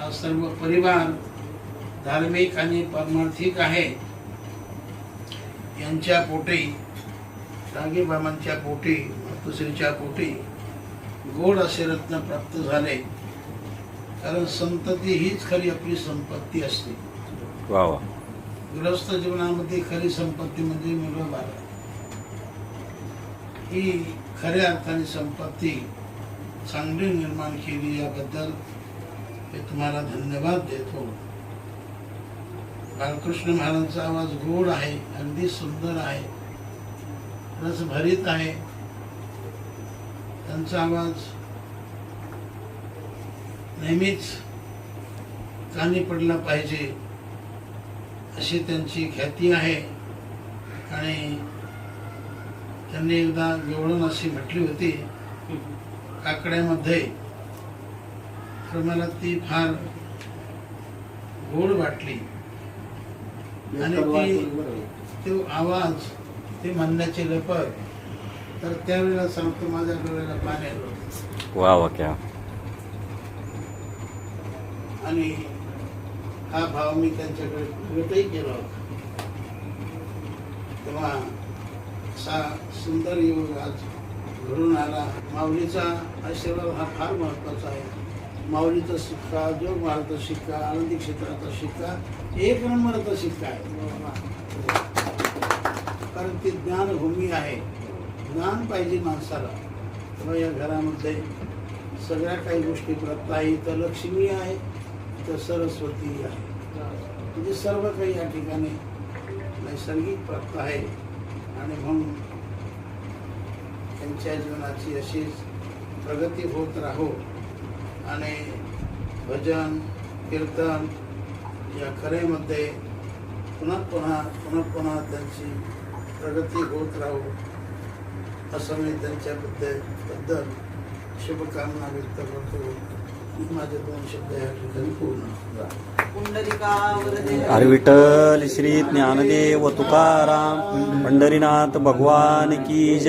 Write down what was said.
हा सर्व परिवार धार्मिक आणि पारमार्थिक आहे. यांच्या पोटी, रागीबाबांच्या पोटी, मातुश्रीच्या पोटी गोड असे रत्न प्राप्त झाले. कारण संतती हीच खरी आपली संपत्ती असते. वा वा. गृहस्थ जीवनामध्ये खरी संपत्ती म्हणजे मुलं बाळ. ही खऱ्या अर्थाने संपत्ती चांगली निर्माण केली, याबद्दल मी तुम्हाला धन्यवाद देतो. बाळकृष्ण महाराजांचा आवाज गोड आहे, अगदी सुंदर आहे, रसभरीत आहे. त्यांचा आवाज नेहमीच कानी पडला पाहिजे अशी त्यांची ख्याती आहे. आणि त्यांनी एकदा गवळण अशी म्हटली होती काकड्यामध्ये, तर मला ती फार गोड वाटली. आणि तो आवाज, ते म्हणण्याचे लपक, तर त्यावेळेला सांगतो माझ्या डोळ्याला पाणी आलं. वा वा. क्या. आणि हा भाव मी त्यांच्याकडे व्यक्तही केला होता. तेव्हा असा सुंदर योग आज घडून आला. माऊलीचा आशीर्वाद हा फार महत्वाचा आहे. माऊलीचा शिक्का, जोग महाराजचा शिक्का, आनंदी क्षेत्राचा शिक्का एक नंबरचा शिक्का आहे. कारण ती ज्ञानभूमी आहे. ज्ञान पाहिजे माणसाला. तेव्हा या घरामध्ये सगळ्या काही गोष्टी प्राप्त आहे. इथं लक्ष्मी आहे, इथं सरस्वती आहे. म्हणजे सर्व काही या ठिकाणी नैसर्गिक प्राप्त आहे. आणि म्हणून त्यांच्या जीवनाची अशीच प्रगती होत राहो. आणि भजन कीर्तन या खरेमध्ये पुन्हा पुन्हा त्यांची प्रगती होत राहो, असं मी त्यांच्याबद्दल शुभकामना व्यक्त करतो. माझे 2 शब्द या ठिकाणी पूर्ण. हरी विठ्ठल श्री ज्ञानदेव तुकाराम पंढरीनाथ भगवान की जय.